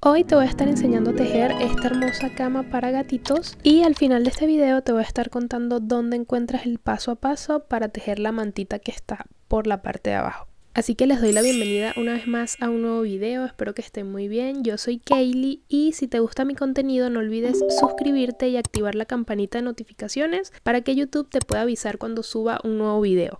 Hoy te voy a estar enseñando a tejer esta hermosa cama para gatitos y al final de este video te voy a estar contando dónde encuentras el paso a paso para tejer la mantita que está por la parte de abajo. Así que les doy la bienvenida una vez más a un nuevo video, espero que estén muy bien. Yo soy Kaylee y si te gusta mi contenido no olvides suscribirte y activar la campanita de notificaciones para que YouTube te pueda avisar cuando suba un nuevo video.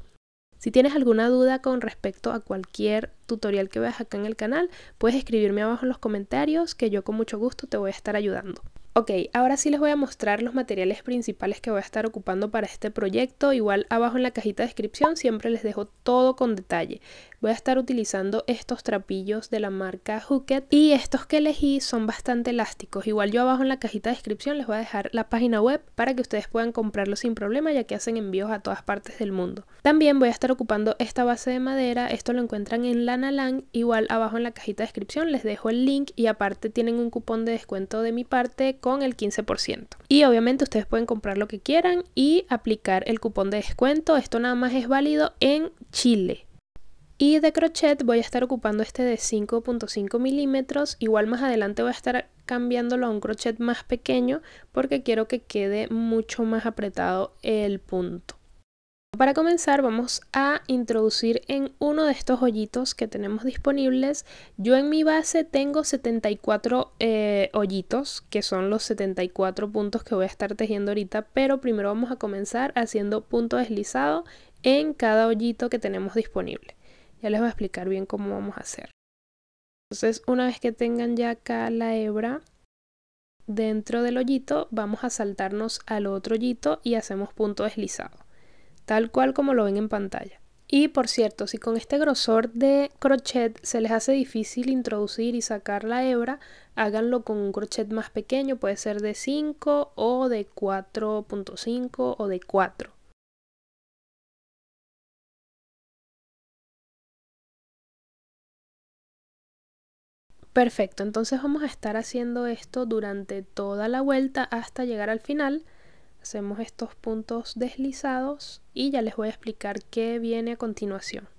Si tienes alguna duda con respecto a cualquier tutorial que veas acá en el canal, puedes escribirme abajo en los comentarios que yo con mucho gusto te voy a estar ayudando. Ok, ahora sí les voy a mostrar los materiales principales que voy a estar ocupando para este proyecto. Igual abajo en la cajita de descripción siempre les dejo todo con detalle. Voy a estar utilizando estos trapillos de la marca Hooked y estos que elegí son bastante elásticos. Igual yo abajo en la cajita de descripción les voy a dejar la página web para que ustedes puedan comprarlos sin problema, ya que hacen envíos a todas partes del mundo. También voy a estar ocupando esta base de madera, esto lo encuentran en Lanalang. Igual abajo en la cajita de descripción les dejo el link y aparte tienen un cupón de descuento de mi parte con el 15%. Y obviamente ustedes pueden comprar lo que quieran y aplicar el cupón de descuento. Esto nada más es válido en Chile. Y de crochet voy a estar ocupando este de 5.5 milímetros. Igual más adelante voy a estar cambiándolo a un crochet más pequeño porque quiero que quede mucho más apretado el punto. Para comenzar vamos a introducir en uno de estos hoyitos que tenemos disponibles. Yo en mi base tengo 74 hoyitos, que son los 74 puntos que voy a estar tejiendo ahorita, pero primero vamos a comenzar haciendo punto deslizado en cada hoyito que tenemos disponible. Ya les voy a explicar bien cómo vamos a hacer. Entonces, una vez que tengan ya acá la hebra dentro del hoyito, vamos a saltarnos al otro hoyito y hacemos punto deslizado, tal cual como lo ven en pantalla. Y por cierto, si con este grosor de crochet se les hace difícil introducir y sacar la hebra, háganlo con un crochet más pequeño, puede ser de 5 o de 4.5 o de 4. Perfecto, entonces vamos a estar haciendo esto durante toda la vuelta hasta llegar al final. Hacemos estos puntos deslizados y ya les voy a explicar qué viene a continuación.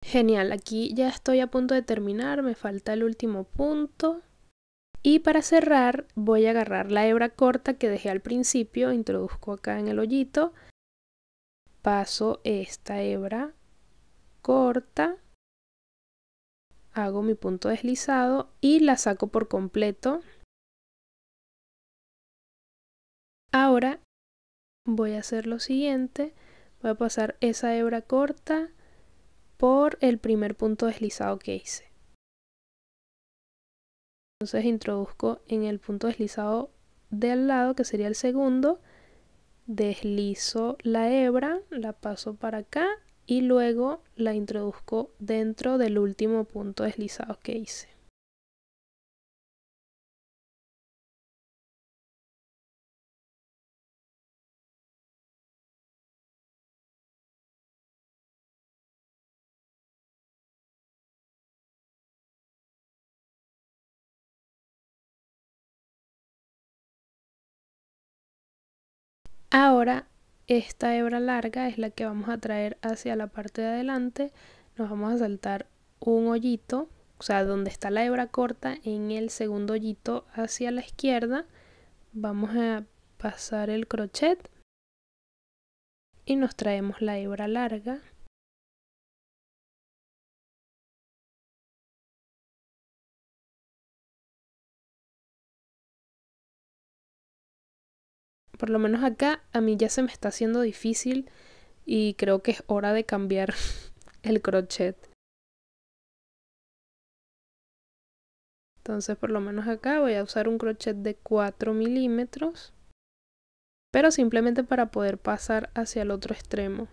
Genial, aquí ya estoy a punto de terminar, me falta el último punto. Y para cerrar voy a agarrar la hebra corta que dejé al principio, introduzco acá en el hoyito, paso esta hebra corta, hago mi punto deslizado y la saco por completo. Ahora voy a hacer lo siguiente, voy a pasar esa hebra corta por el primer punto deslizado que hice. Entonces introduzco en el punto deslizado del lado, que sería el segundo, deslizo la hebra, la paso para acá y luego la introduzco dentro del último punto deslizado que hice. Ahora esta hebra larga es la que vamos a traer hacia la parte de adelante. Nos vamos a saltar un hoyito, o sea, donde está la hebra corta, en el segundo hoyito hacia la izquierda. Vamos a pasar el crochet y nos traemos la hebra larga. Por lo menos acá a mí ya se me está haciendo difícil y creo que es hora de cambiar el crochet. Entonces por lo menos acá voy a usar un crochet de 4 milímetros, pero simplemente para poder pasar hacia el otro extremo.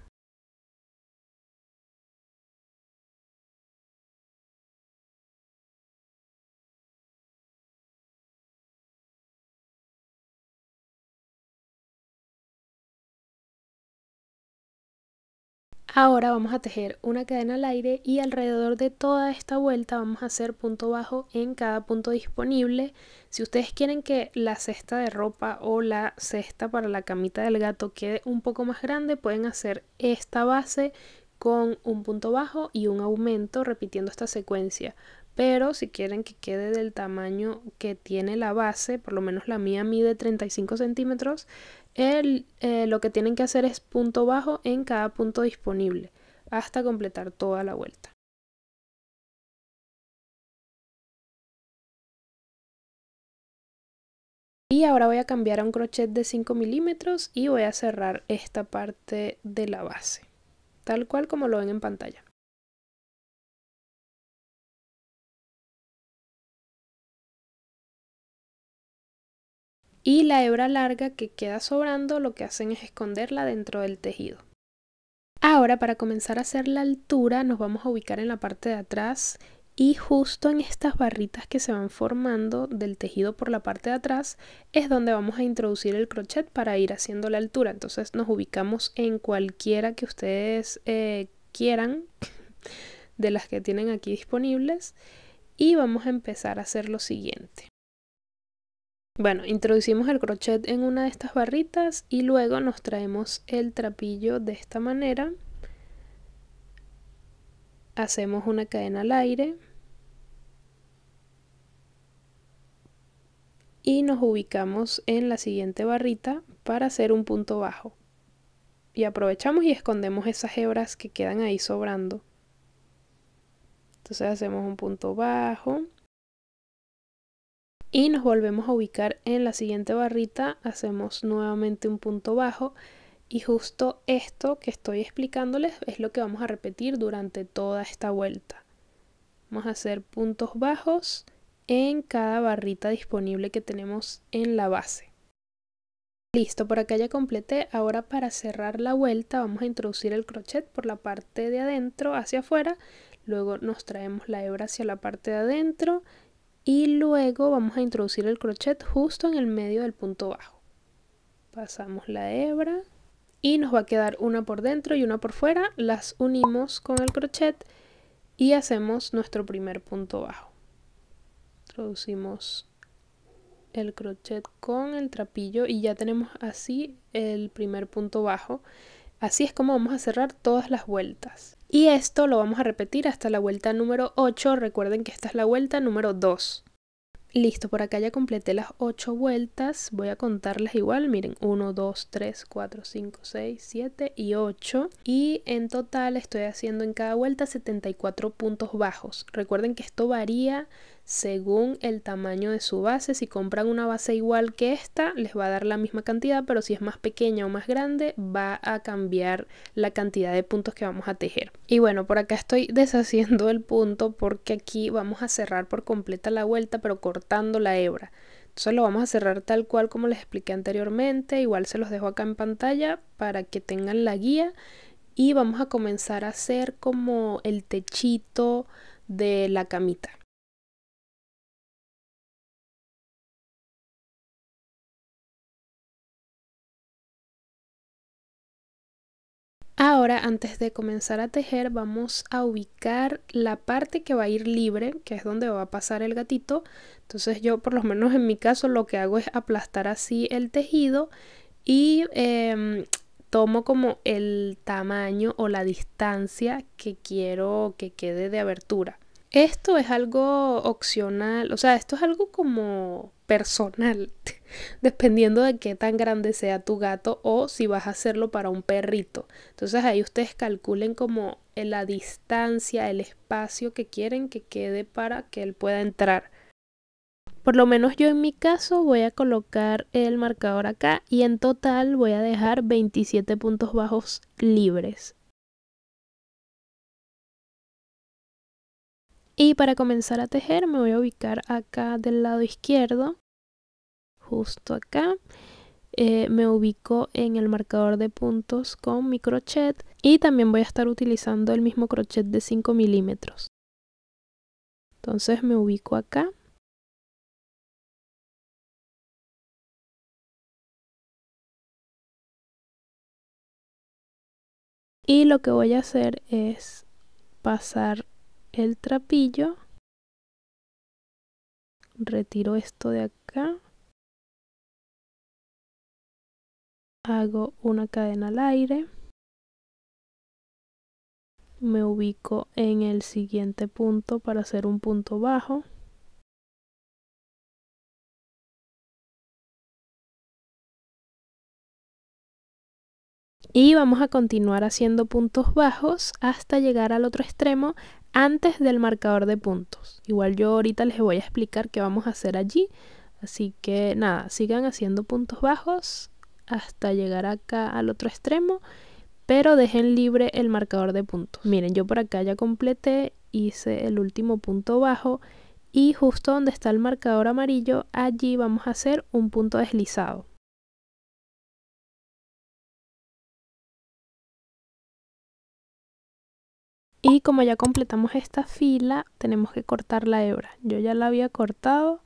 Ahora vamos a tejer una cadena al aire y alrededor de toda esta vuelta vamos a hacer punto bajo en cada punto disponible. Si ustedes quieren que la cesta de ropa o la cesta para la camita del gato quede un poco más grande, pueden hacer esta base con un punto bajo y un aumento repitiendo esta secuencia. Pero si quieren que quede del tamaño que tiene la base, por lo menos la mía mide 35 centímetros, lo que tienen que hacer es punto bajo en cada punto disponible hasta completar toda la vuelta. Y ahora voy a cambiar a un crochet de 5 milímetros y voy a cerrar esta parte de la base, tal cual como lo ven en pantalla. Y la hebra larga que queda sobrando lo que hacen es esconderla dentro del tejido. Ahora, para comenzar a hacer la altura, nos vamos a ubicar en la parte de atrás y justo en estas barritas que se van formando del tejido por la parte de atrás es donde vamos a introducir el crochet para ir haciendo la altura. Entonces nos ubicamos en cualquiera que ustedes quieran de las que tienen aquí disponibles y vamos a empezar a hacer lo siguiente. Bueno, introducimos el crochet en una de estas barritas y luego nos traemos el trapillo de esta manera. Hacemos una cadena al aire y nos ubicamos en la siguiente barrita para hacer un punto bajo. Y aprovechamos y escondemos esas hebras que quedan ahí sobrando. Entonces hacemos un punto bajo. Y nos volvemos a ubicar en la siguiente barrita, hacemos nuevamente un punto bajo y justo esto que estoy explicándoles es lo que vamos a repetir durante toda esta vuelta. Vamos a hacer puntos bajos en cada barrita disponible que tenemos en la base. Listo, por acá ya completé. Ahora para cerrar la vuelta vamos a introducir el crochet por la parte de adentro hacia afuera, luego nos traemos la hebra hacia la parte de adentro y luego vamos a introducir el crochet justo en el medio del punto bajo. Pasamos la hebra y nos va a quedar una por dentro y una por fuera. Las unimos con el crochet y hacemos nuestro primer punto bajo. Introducimos el crochet con el trapillo y ya tenemos así el primer punto bajo. Así es como vamos a cerrar todas las vueltas. Y esto lo vamos a repetir hasta la vuelta número 8. Recuerden que esta es la vuelta número 2. Listo, por acá ya completé las 8 vueltas. Voy a contarlas igual. Miren, 1, 2, 3, 4, 5, 6, 7 y 8. Y en total estoy haciendo en cada vuelta 74 puntos bajos. Recuerden que esto varía según el tamaño de su base. Si compran una base igual que esta, les va a dar la misma cantidad, pero si es más pequeña o más grande, va a cambiar la cantidad de puntos que vamos a tejer. Y bueno, por acá estoy deshaciendo el punto porque aquí vamos a cerrar por completa la vuelta, pero cortando la hebra. Entonces lo vamos a cerrar tal cual como les expliqué anteriormente. Igual se los dejo acá en pantalla para que tengan la guía. Y vamos a comenzar a hacer como el techito de la camita. Ahora, antes de comenzar a tejer, vamos a ubicar la parte que va a ir libre, que es donde va a pasar el gatito. Entonces yo, por lo menos en mi caso, lo que hago es aplastar así el tejido y tomo como el tamaño o la distancia que quiero que quede de abertura. Esto es algo opcional, o sea, esto es algo como personal, dependiendo de qué tan grande sea tu gato o si vas a hacerlo para un perrito. Entonces ahí ustedes calculen como la distancia, el espacio que quieren que quede para que él pueda entrar. Por lo menos yo en mi caso voy a colocar el marcador acá y en total voy a dejar 27 puntos bajos libres. Y para comenzar a tejer me voy a ubicar acá del lado izquierdo, justo acá. Me ubico en el marcador de puntos con mi crochet y también voy a estar utilizando el mismo crochet de 5 milímetros. Entonces me ubico acá. Y lo que voy a hacer es pasar el trapillo. Retiro esto de acá. Hago una cadena al aire. Me ubico en el siguiente punto para hacer un punto bajo. Y vamos a continuar haciendo puntos bajos hasta llegar al otro extremo antes del marcador de puntos. Igual yo ahorita les voy a explicar qué vamos a hacer allí. Así que nada, sigan haciendo puntos bajos hasta llegar acá al otro extremo, pero dejen libre el marcador de puntos. Miren, yo por acá ya completé, hice el último punto bajo y justo donde está el marcador amarillo, allí vamos a hacer un punto deslizado. Y como ya completamos esta fila, tenemos que cortar la hebra. Yo ya la había cortado,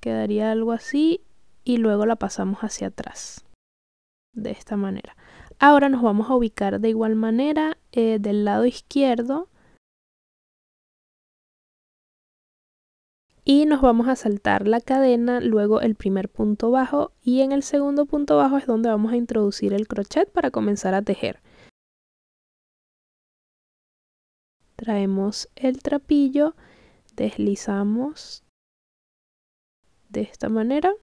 quedaría algo así y luego la pasamos hacia atrás, de esta manera. Ahora nos vamos a ubicar de igual manera del lado izquierdo y nos vamos a saltar la cadena, luego el primer punto bajo y en el segundo punto bajo es donde vamos a introducir el crochet para comenzar a tejer. Traemos el trapillo, deslizamos de esta manera,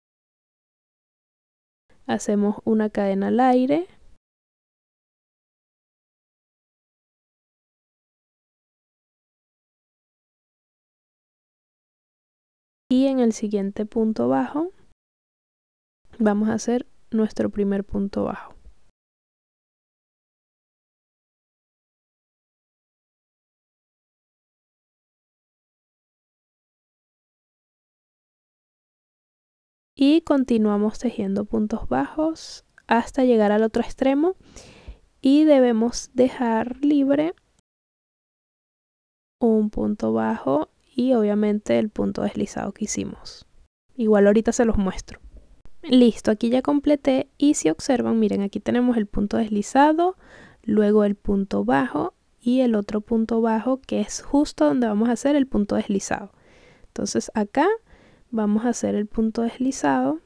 hacemos una cadena al aire, y en el siguiente punto bajo vamos a hacer nuestro primer punto bajo. Y continuamos tejiendo puntos bajos hasta llegar al otro extremo y debemos dejar libre un punto bajo y obviamente el punto deslizado que hicimos. Igual ahorita se los muestro. Listo, aquí ya completé y si observan, miren, aquí tenemos el punto deslizado, luego el punto bajo y el otro punto bajo que es justo donde vamos a hacer el punto deslizado. Entonces acá vamos a hacer el punto deslizado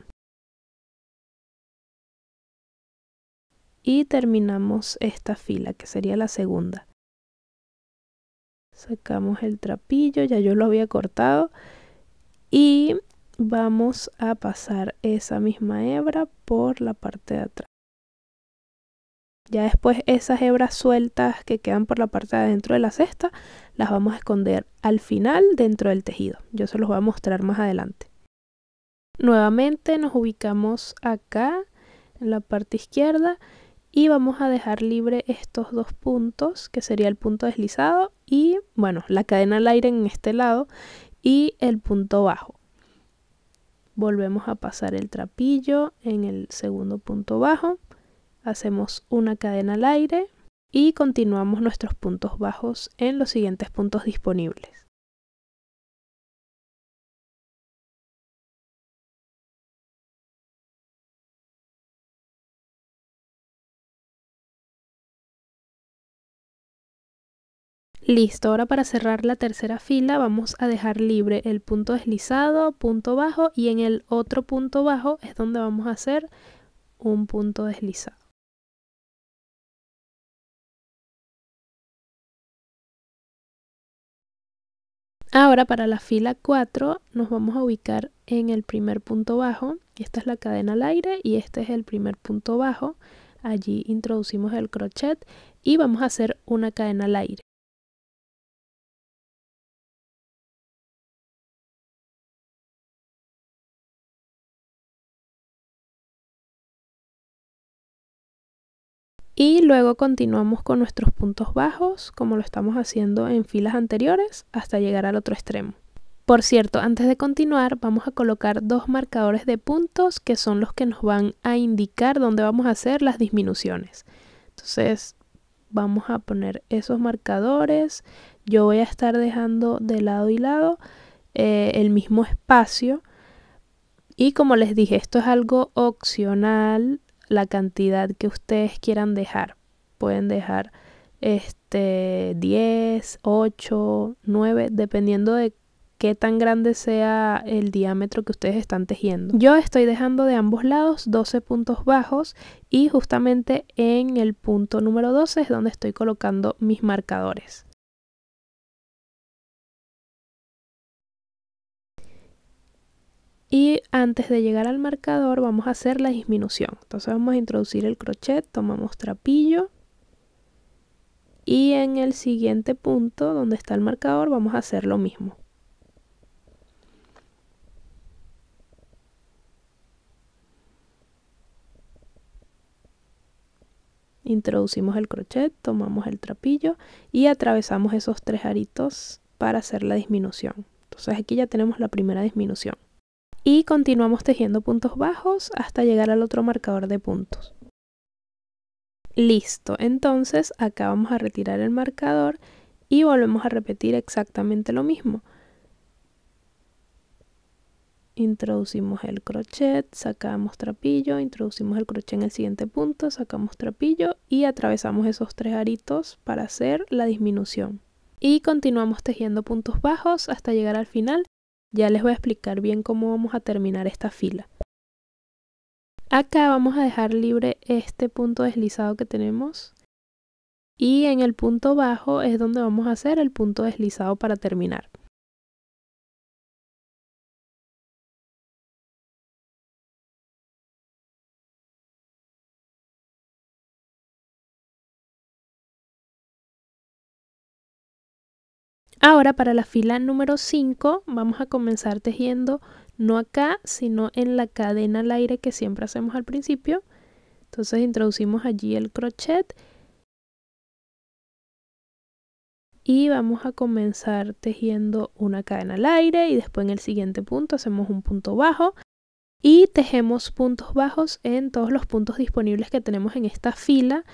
y terminamos esta fila que sería la segunda. Sacamos el trapillo, ya yo lo había cortado y vamos a pasar esa misma hebra por la parte de atrás. Ya después esas hebras sueltas que quedan por la parte de adentro de la cesta las vamos a esconder al final dentro del tejido. Yo se los voy a mostrar más adelante. Nuevamente nos ubicamos acá en la parte izquierda y vamos a dejar libre estos dos puntos que sería el punto deslizado y bueno, la cadena al aire en este lado y el punto bajo. Volvemos a pasar el trapillo en el segundo punto bajo, hacemos una cadena al aire y continuamos nuestros puntos bajos en los siguientes puntos disponibles. Listo, ahora para cerrar la tercera fila vamos a dejar libre el punto deslizado, punto bajo y en el otro punto bajo es donde vamos a hacer un punto deslizado. Ahora para la fila 4 nos vamos a ubicar en el primer punto bajo. Esta es la cadena al aire y este es el primer punto bajo. Allí introducimos el crochet y vamos a hacer una cadena al aire. Y luego continuamos con nuestros puntos bajos, como lo estamos haciendo en filas anteriores, hasta llegar al otro extremo. Por cierto, antes de continuar, vamos a colocar dos marcadores de puntos que son los que nos van a indicar dónde vamos a hacer las disminuciones. Entonces, vamos a poner esos marcadores. Yo voy a estar dejando de lado y lado el mismo espacio. Y como les dije, esto es algo opcional, la cantidad que ustedes quieran dejar. Pueden dejar 10, 8, 9, dependiendo de qué tan grande sea el diámetro que ustedes están tejiendo. Yo estoy dejando de ambos lados 12 puntos bajos y justamente en el punto número 12 es donde estoy colocando mis marcadores. Y antes de llegar al marcador vamos a hacer la disminución. Entonces vamos a introducir el crochet, tomamos trapillo y en el siguiente punto donde está el marcador vamos a hacer lo mismo. Introducimos el crochet, tomamos el trapillo y atravesamos esos 3 aritos para hacer la disminución. Entonces aquí ya tenemos la primera disminución. Y continuamos tejiendo puntos bajos hasta llegar al otro marcador de puntos. Listo, entonces acá vamos a retirar el marcador y volvemos a repetir exactamente lo mismo. Introducimos el crochet, sacamos trapillo, introducimos el crochet en el siguiente punto, sacamos trapillo y atravesamos esos 3 aritos para hacer la disminución. Y continuamos tejiendo puntos bajos hasta llegar al final. Ya les voy a explicar bien cómo vamos a terminar esta fila. Acá vamos a dejar libre este punto deslizado que tenemos. Y en el punto bajo es donde vamos a hacer el punto deslizado para terminar. Ahora para la fila número 5 vamos a comenzar tejiendo no acá, sino en la cadena al aire que siempre hacemos al principio. Entonces introducimos allí el crochet y vamos a comenzar tejiendo una cadena al aire y después en el siguiente punto hacemos un punto bajo y tejemos puntos bajos en todos los puntos disponibles que tenemos en esta fila.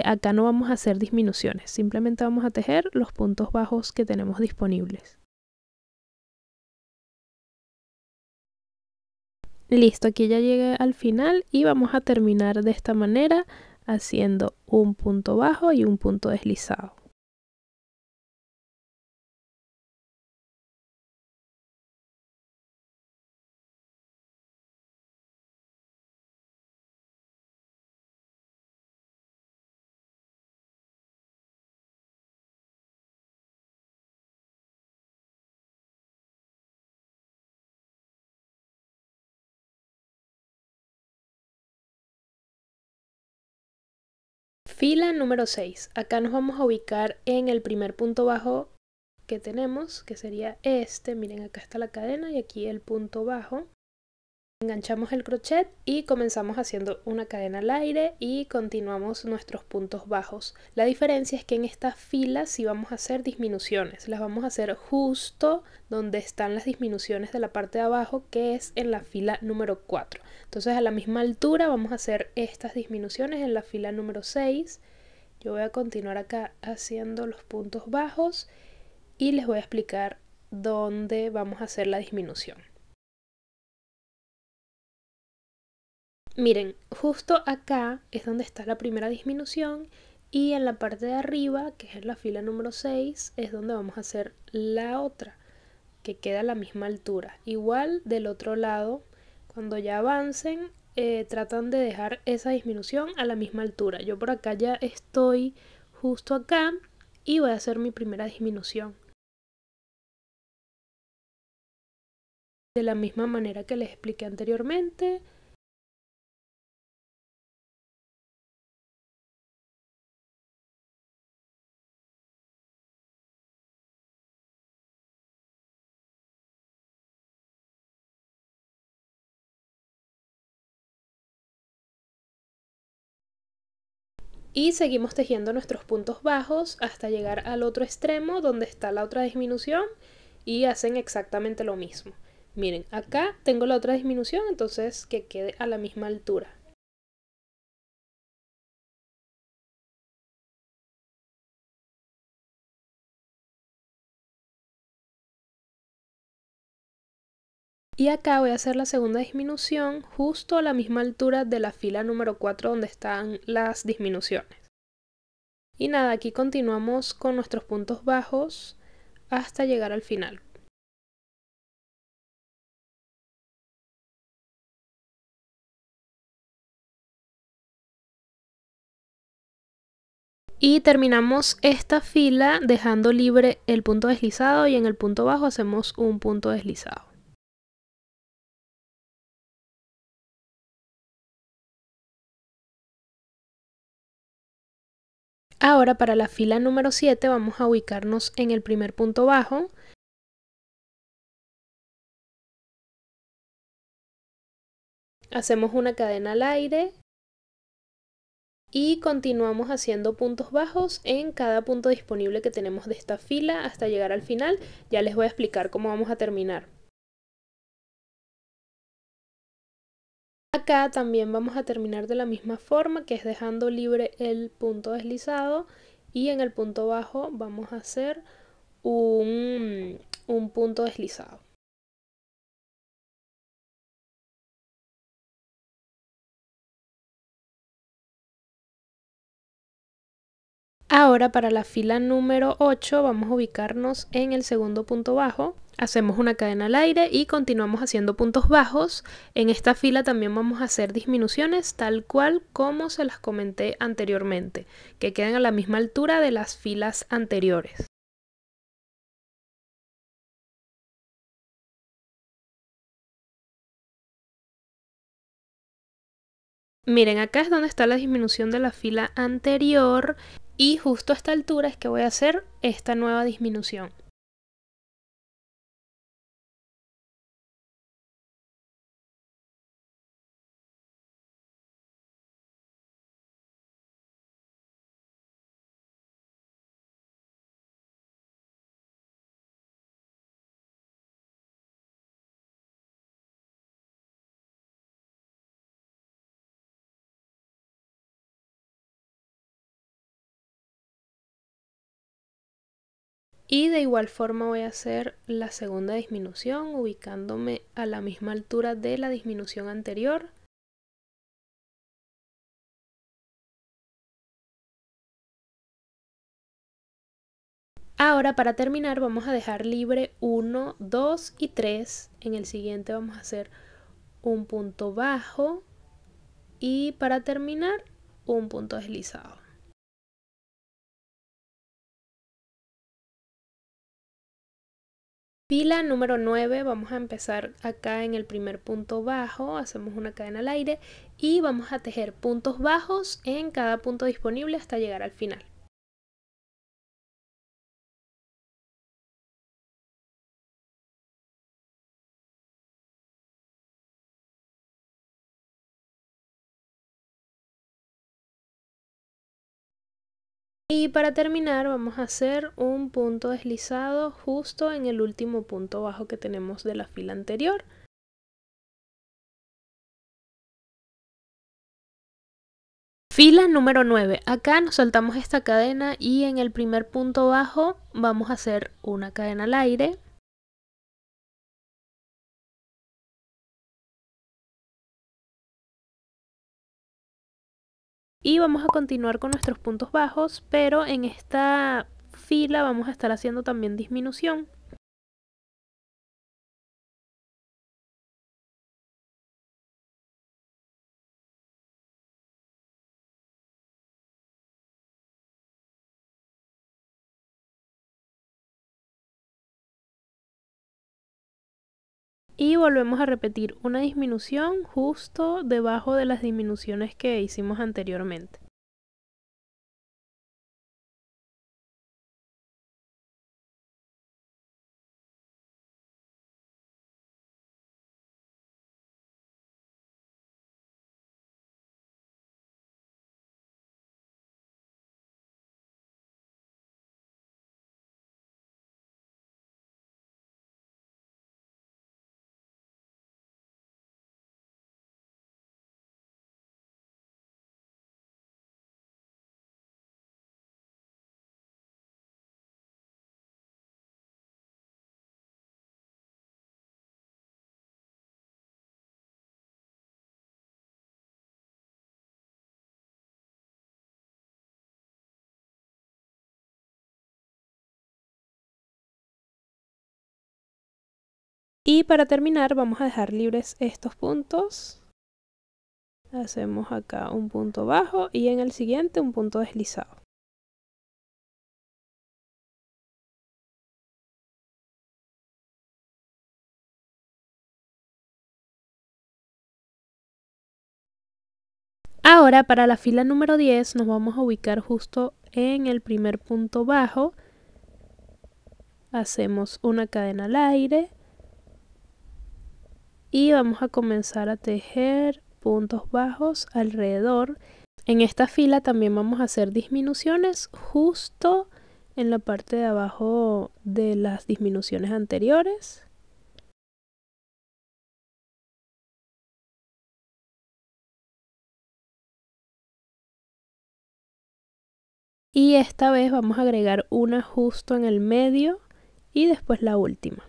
Acá no vamos a hacer disminuciones, simplemente vamos a tejer los puntos bajos que tenemos disponibles. Listo, aquí ya llegué al final y vamos a terminar de esta manera haciendo un punto bajo y un punto deslizado. Fila número 6. Acá nos vamos a ubicar en el primer punto bajo que tenemos, que sería este. Miren, acá está la cadena y aquí el punto bajo. Enganchamos el crochet y comenzamos haciendo una cadena al aire y continuamos nuestros puntos bajos. La diferencia es que en esta fila sí vamos a hacer disminuciones. Las vamos a hacer justo donde están las disminuciones de la parte de abajo, que es en la fila número 4. Entonces a la misma altura vamos a hacer estas disminuciones en la fila número 6. Yo voy a continuar acá haciendo los puntos bajos y les voy a explicar dónde vamos a hacer la disminución. Miren, justo acá es donde está la primera disminución y en la parte de arriba, que es la fila número 6, es donde vamos a hacer la otra, que queda a la misma altura. Igual del otro lado, cuando ya avancen, tratan de dejar esa disminución a la misma altura. Yo por acá ya estoy justo acá y voy a hacer mi primera disminución. De la misma manera que les expliqué anteriormente. Y seguimos tejiendo nuestros puntos bajos hasta llegar al otro extremo donde está la otra disminución y hacen exactamente lo mismo. Miren, acá tengo la otra disminución, entonces que quede a la misma altura. Y acá voy a hacer la segunda disminución justo a la misma altura de la fila número 4 donde están las disminuciones. Y nada, aquí continuamos con nuestros puntos bajos hasta llegar al final. Y terminamos esta fila dejando libre el punto deslizado y en el punto bajo hacemos un punto deslizado. Ahora para la fila número 7 vamos a ubicarnos en el primer punto bajo. Hacemos una cadena al aire y continuamos haciendo puntos bajos en cada punto disponible que tenemos de esta fila hasta llegar al final. Ya les voy a explicar cómo vamos a terminar. Acá también vamos a terminar de la misma forma, que es dejando libre el punto deslizado, y en el punto bajo vamos a hacer un punto deslizado. Ahora para la fila número 8 vamos a ubicarnos en el segundo punto bajo. Hacemos una cadena al aire y continuamos haciendo puntos bajos. En esta fila también vamos a hacer disminuciones tal cual como se las comenté anteriormente, que queden a la misma altura de las filas anteriores. Miren, acá es donde está la disminución de la fila anterior y justo a esta altura es que voy a hacer esta nueva disminución. Y de igual forma voy a hacer la segunda disminución ubicándome a la misma altura de la disminución anterior. Ahora para terminar vamos a dejar libre 1, 2 y 3. En el siguiente vamos a hacer un punto bajo y para terminar un punto deslizado. Fila número 9, vamos a empezar acá en el primer punto bajo, hacemos una cadena al aire y vamos a tejer puntos bajos en cada punto disponible hasta llegar al final. Y para terminar vamos a hacer un punto deslizado justo en el último punto bajo que tenemos de la fila anterior. Fila número 9. Acá nos saltamos esta cadena y en el primer punto bajo vamos a hacer una cadena al aire. Y vamos a continuar con nuestros puntos bajos, pero en esta fila vamos a estar haciendo también disminución. Y volvemos a repetir una disminución justo debajo de las disminuciones que hicimos anteriormente. Y para terminar vamos a dejar libres estos puntos. Hacemos acá un punto bajo y en el siguiente un punto deslizado. Ahora para la fila número 10 nos vamos a ubicar justo en el primer punto bajo. Hacemos una cadena al aire y vamos a comenzar a tejer puntos bajos alrededor. En esta fila también vamos a hacer disminuciones justo en la parte de abajo de las disminuciones anteriores. Y esta vez vamos a agregar una justo en el medio y después la última.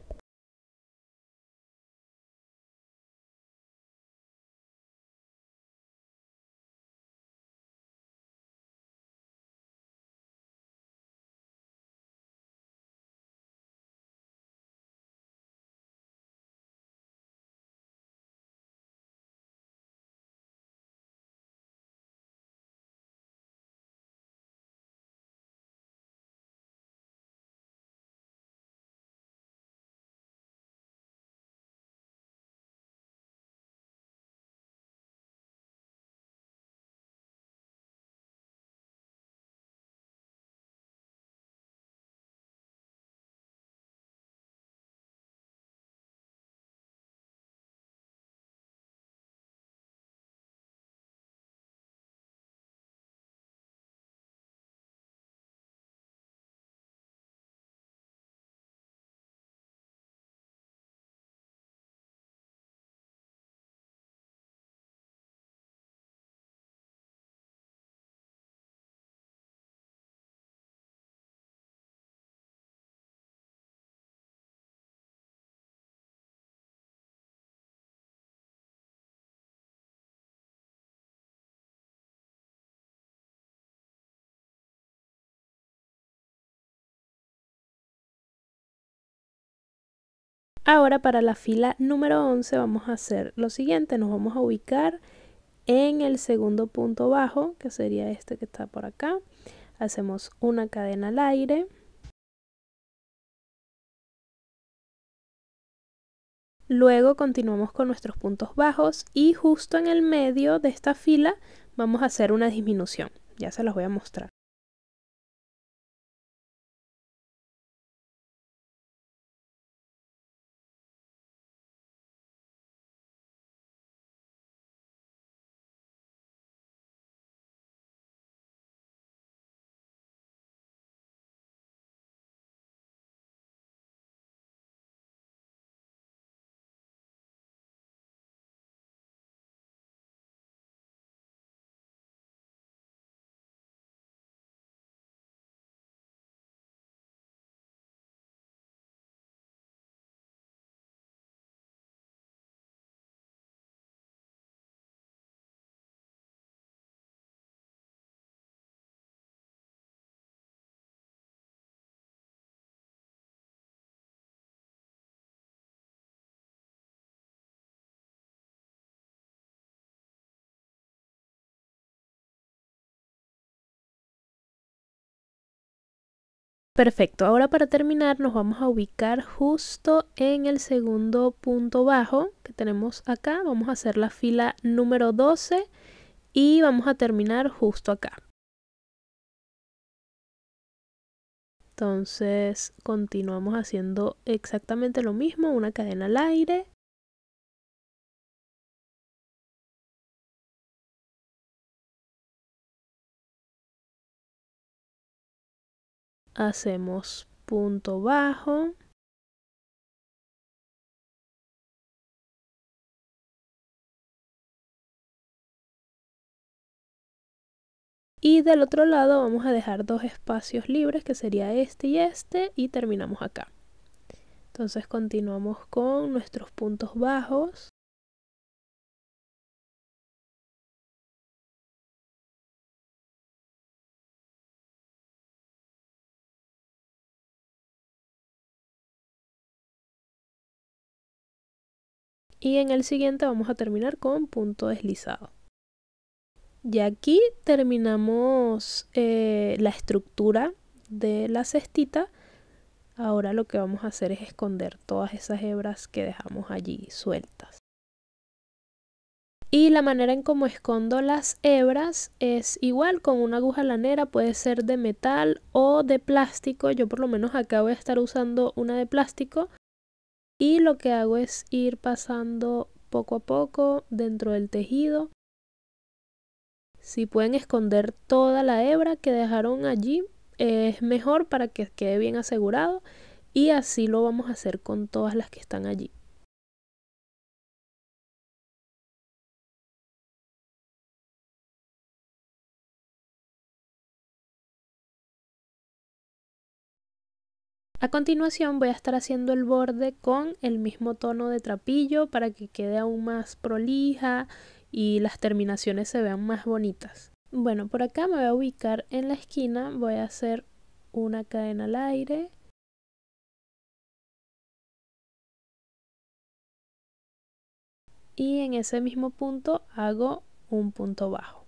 Ahora para la fila número 11 vamos a hacer lo siguiente, nos vamos a ubicar en el segundo punto bajo, que sería este que está por acá. Hacemos una cadena al aire. Luego continuamos con nuestros puntos bajos y justo en el medio de esta fila vamos a hacer una disminución. Ya se los voy a mostrar. Perfecto, ahora para terminar nos vamos a ubicar justo en el segundo punto bajo que tenemos acá. Vamos a hacer la fila número 12 y vamos a terminar justo acá. Entonces continuamos haciendo exactamente lo mismo, una cadena al aire. Hacemos punto bajo. Y del otro lado vamos a dejar dos espacios libres, que sería este, y terminamos acá. Entonces continuamos con nuestros puntos bajos. Y en el siguiente vamos a terminar con punto deslizado. Y aquí terminamos la estructura de la cestita. Ahora lo que vamos a hacer es esconder todas esas hebras que dejamos allí sueltas. Y la manera en cómo escondo las hebras es igual con una aguja lanera, puede ser de metal o de plástico. Yo por lo menos acá voy a estar usando una de plástico. Y lo que hago es ir pasando poco a poco dentro del tejido. Si pueden esconder toda la hebra que dejaron allí, es mejor para que quede bien asegurado. Y así lo vamos a hacer con todas las que están allí. A continuación voy a estar haciendo el borde con el mismo tono de trapillo para que quede aún más prolija y las terminaciones se vean más bonitas. Bueno, por acá me voy a ubicar en la esquina, voy a hacer una cadena al aire. Y en ese mismo punto hago un punto bajo.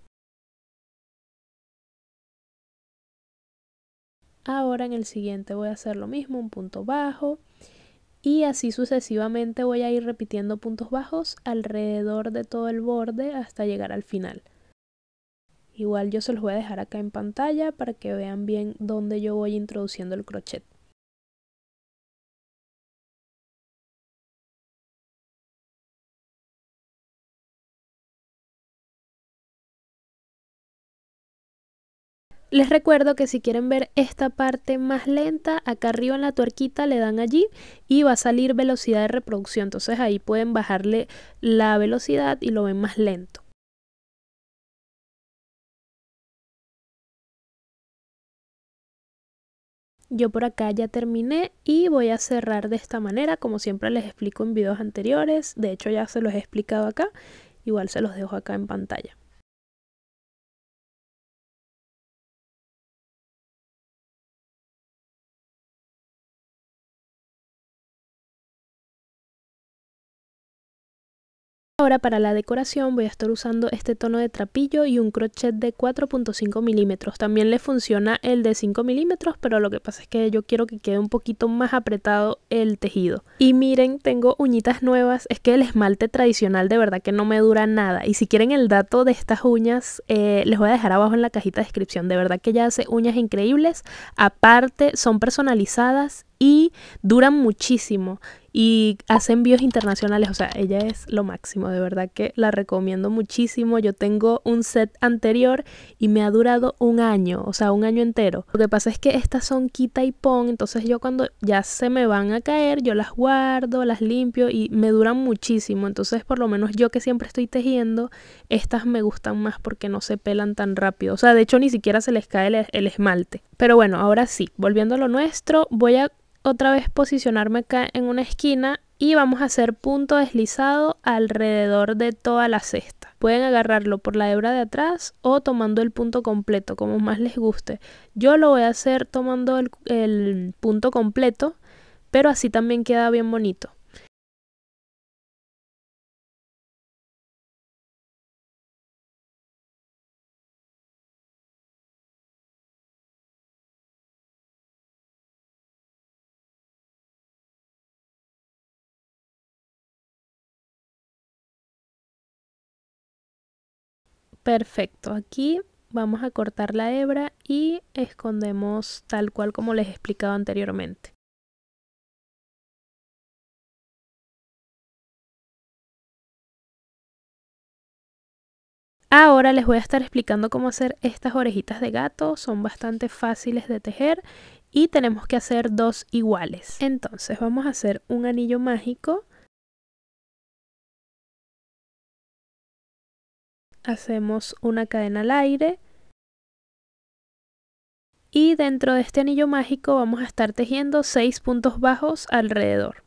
Ahora en el siguiente voy a hacer lo mismo, un punto bajo. Y así sucesivamente voy a ir repitiendo puntos bajos alrededor de todo el borde hasta llegar al final. Igual yo se los voy a dejar acá en pantalla para que vean bien dónde yo voy introduciendo el crochet. Les recuerdo que si quieren ver esta parte más lenta, acá arriba en la tuerquita le dan allí y va a salir velocidad de reproducción. Entonces ahí pueden bajarle la velocidad y lo ven más lento. Yo por acá ya terminé y voy a cerrar de esta manera, como siempre les explico en videos anteriores. De hecho ya se los he explicado acá, igual se los dejo acá en pantalla. Ahora para la decoración voy a estar usando este tono de trapillo y un crochet de 4.5 milímetros. También le funciona el de 5 milímetros, pero lo que pasa es que yo quiero que quede un poquito más apretado el tejido. Y miren, tengo uñitas nuevas. Es que el esmalte tradicional de verdad que no me dura nada. Y si quieren el dato de estas uñas, les voy a dejar abajo en la cajita de descripción. De verdad que ella hace uñas increíbles. Aparte, son personalizadas y duran muchísimo. Y hace envíos internacionales, o sea, ella es lo máximo, de verdad que la recomiendo muchísimo. Yo tengo un set anterior y me ha durado un año, o sea, un año entero. Lo que pasa es que estas son quita y pon, entonces yo cuando ya se me van a caer, yo las guardo, las limpio y me duran muchísimo. Entonces, por lo menos yo que siempre estoy tejiendo, estas me gustan más porque no se pelan tan rápido. O sea, de hecho ni siquiera se les cae el esmalte. Pero bueno, ahora sí, volviendo a lo nuestro, voy a otra vez posicionarme acá en una esquina y vamos a hacer punto deslizado alrededor de toda la cesta. Pueden agarrarlo por la hebra de atrás o tomando el punto completo, como más les guste. Yo lo voy a hacer tomando el punto completo, pero así también queda bien bonito. Perfecto, aquí vamos a cortar la hebra y escondemos tal cual como les he explicado anteriormente. Ahora les voy a estar explicando cómo hacer estas orejitas de gato, son bastante fáciles de tejer y tenemos que hacer dos iguales. Entonces vamos a hacer un anillo mágico. Hacemos una cadena al aire y dentro de este anillo mágico vamos a estar tejiendo 6 puntos bajos alrededor.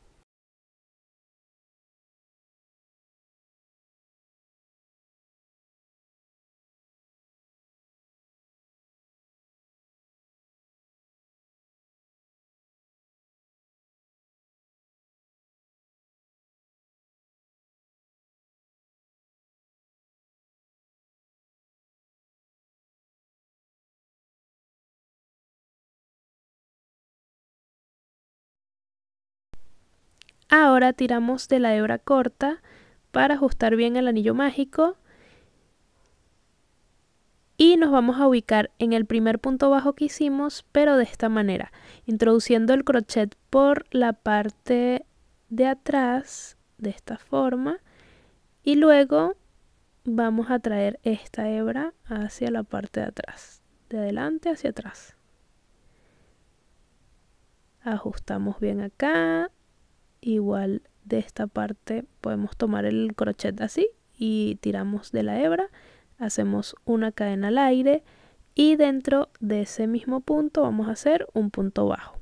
Ahora tiramos de la hebra corta para ajustar bien el anillo mágico. Y nos vamos a ubicar en el primer punto bajo que hicimos, pero de esta manera, introduciendo el crochet por la parte de atrás, de esta forma, y luego vamos a traer esta hebra hacia la parte de atrás, de adelante hacia atrás. Ajustamos bien acá, igual de esta parte podemos tomar el crochet así y tiramos de la hebra, hacemos una cadena al aire y dentro de ese mismo punto vamos a hacer un punto bajo.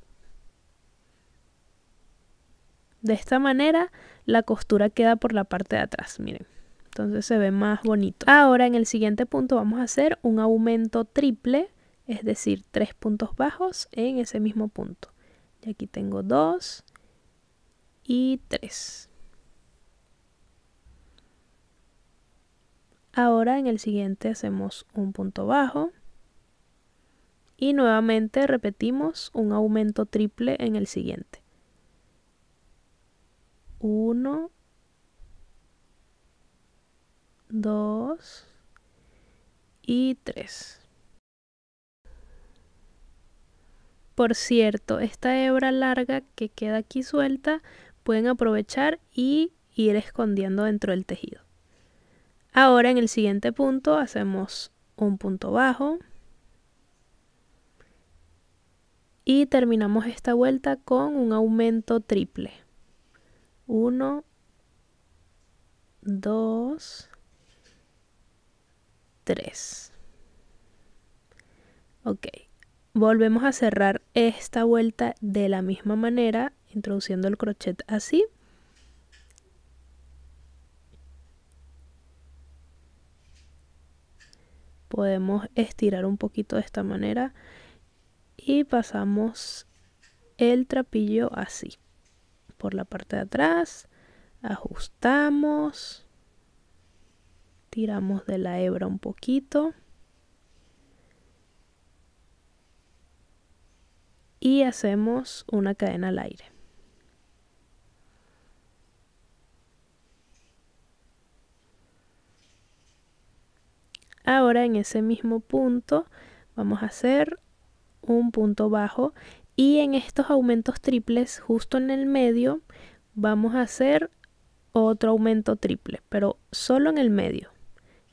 De esta manera la costura queda por la parte de atrás, miren. Entonces se ve más bonito. Ahora en el siguiente punto vamos a hacer un aumento triple, es decir, 3 puntos bajos en ese mismo punto. Y aquí tengo 2 y 3. Ahora en el siguiente hacemos un punto bajo y nuevamente repetimos un aumento triple en el siguiente. 1, 2 y 3. Por cierto, esta hebra larga que queda aquí suelta pueden aprovechar y ir escondiendo dentro del tejido. Ahora en el siguiente punto hacemos un punto bajo y terminamos esta vuelta con un aumento triple. 1, 2, 3. Ok, volvemos a cerrar esta vuelta de la misma manera, introduciendo el crochet así. Podemos estirar un poquito de esta manera y pasamos el trapillo así por la parte de atrás, ajustamos, tiramos de la hebra un poquito y hacemos una cadena al aire. Ahora en ese mismo punto vamos a hacer un punto bajo y en estos aumentos triples justo en el medio vamos a hacer otro aumento triple, pero solo en el medio.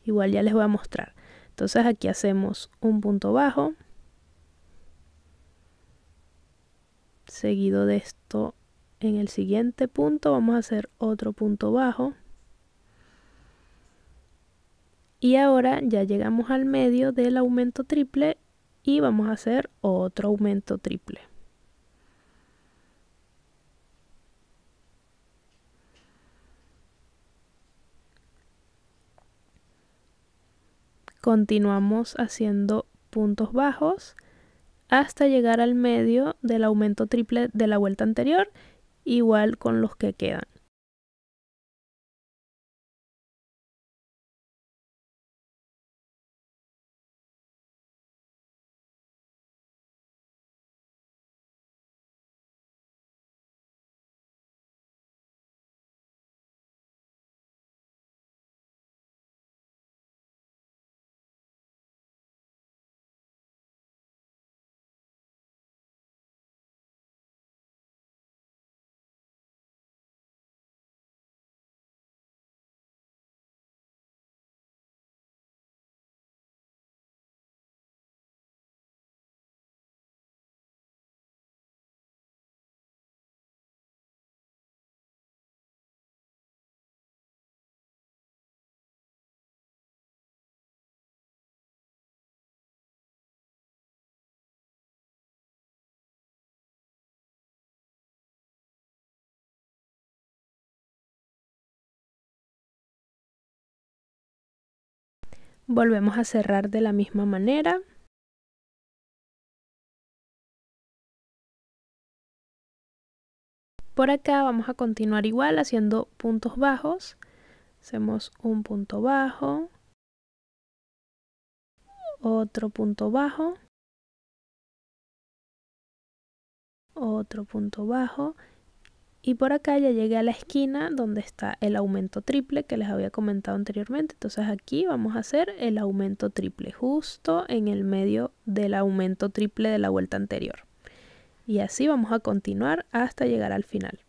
Igual ya les voy a mostrar. Entonces aquí hacemos un punto bajo, seguido de esto en el siguiente punto vamos a hacer otro punto bajo. Y ahora ya llegamos al medio del aumento triple y vamos a hacer otro aumento triple. Continuamos haciendo puntos bajos hasta llegar al medio del aumento triple de la vuelta anterior, igual con los que quedan. Volvemos a cerrar de la misma manera. Por acá vamos a continuar igual haciendo puntos bajos. Hacemos un punto bajo, otro punto bajo, otro punto bajo Y por acá ya llegué a la esquina donde está el aumento triple que les había comentado anteriormente. Entonces aquí vamos a hacer el aumento triple justo en el medio del aumento triple de la vuelta anterior. Y así vamos a continuar hasta llegar al final.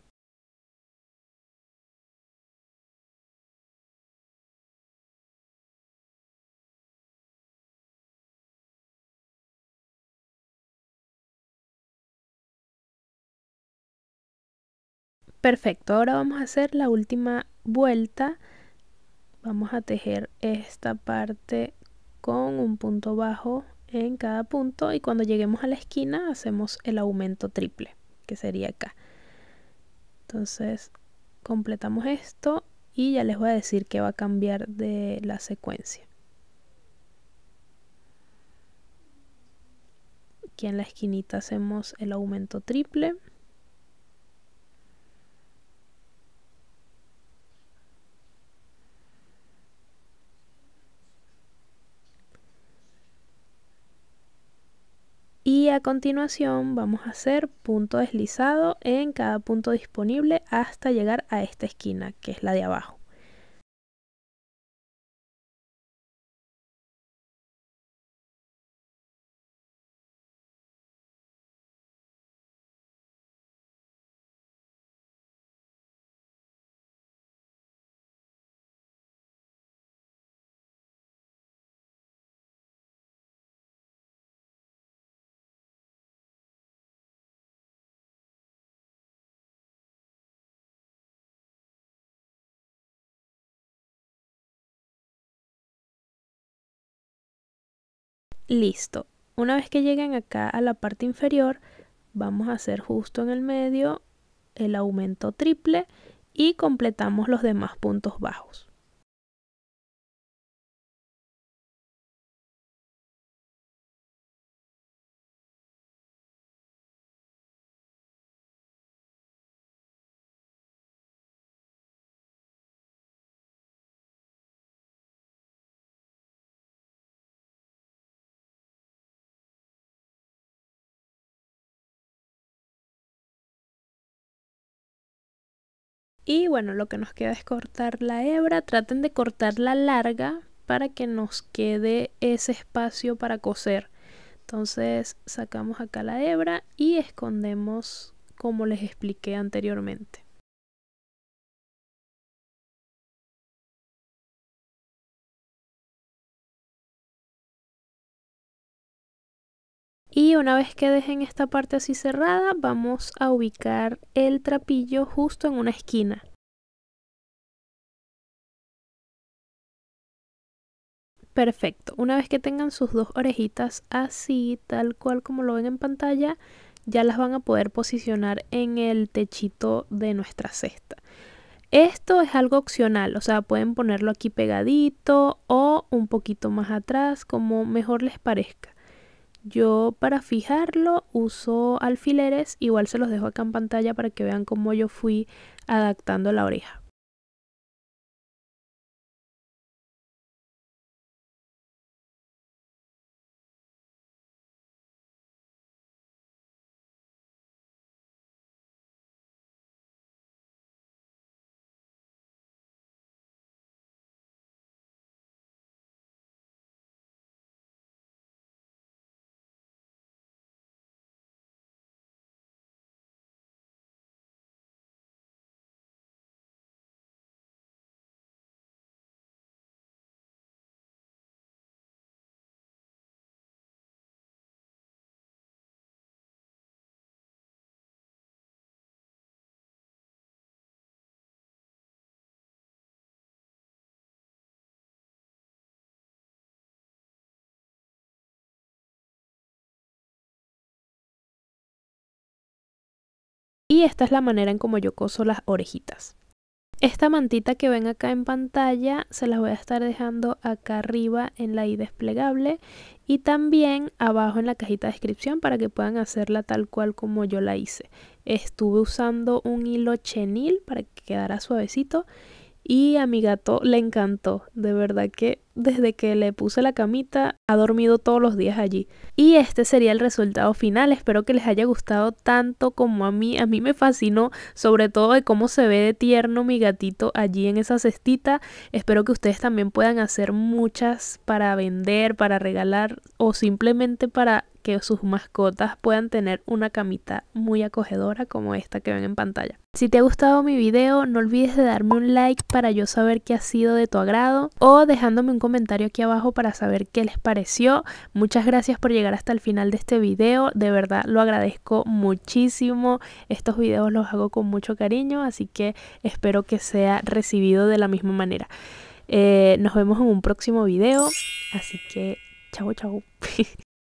Perfecto, ahora vamos a hacer la última vuelta. Vamos a tejer esta parte con un punto bajo en cada punto y cuando lleguemos a la esquina hacemos el aumento triple, que sería acá. Entonces completamos esto y ya les voy a decir que va a cambiar de la secuencia. Aquí en la esquinita hacemos el aumento triple. Y a continuación vamos a hacer punto deslizado en cada punto disponible hasta llegar a esta esquina, que es la de abajo. Listo. Una vez que lleguen acá a la parte inferior, vamos a hacer justo en el medio el aumento triple y completamos los demás puntos bajos. Y bueno, lo que nos queda es cortar la hebra. Traten de cortarla larga para que nos quede ese espacio para coser. Entonces sacamos acá la hebra y escondemos como les expliqué anteriormente. Y una vez que dejen esta parte así cerrada, vamos a ubicar el trapillo justo en una esquina. Perfecto, una vez que tengan sus dos orejitas así, tal cual como lo ven en pantalla, ya las van a poder posicionar en el techito de nuestra cesta. Esto es algo opcional, o sea, pueden ponerlo aquí pegadito o un poquito más atrás, como mejor les parezca. Yo para fijarlo uso alfileres, igual se los dejo acá en pantalla para que vean cómo yo fui adaptando la oreja. Y esta es la manera en como yo coso las orejitas. Esta mantita que ven acá en pantalla se las voy a estar dejando acá arriba en la i desplegable y también abajo en la cajita de descripción para que puedan hacerla tal cual como yo la hice. Estuve usando un hilo chenil para que quedara suavecito y a mi gato le encantó, de verdad que desde que le puse la camita, ha dormido todos los días allí. Y este sería el resultado final. Espero que les haya gustado tanto como a mí. A mí me fascinó, sobre todo de cómo se ve de tierno mi gatito allí en esa cestita. Espero que ustedes también puedan hacer muchas para vender, para regalar o simplemente para que sus mascotas puedan tener una camita muy acogedora como esta que ven en pantalla. Si te ha gustado mi video, no olvides de darme un like para yo saber que ha sido de tu agrado o dejándome un comentario aquí abajo para saber qué les pareció. Muchas gracias por llegar hasta el final de este video, de verdad lo agradezco muchísimo. Estos videos los hago con mucho cariño, así que espero que sea recibido de la misma manera. Nos vemos en un próximo video, así que chau chau.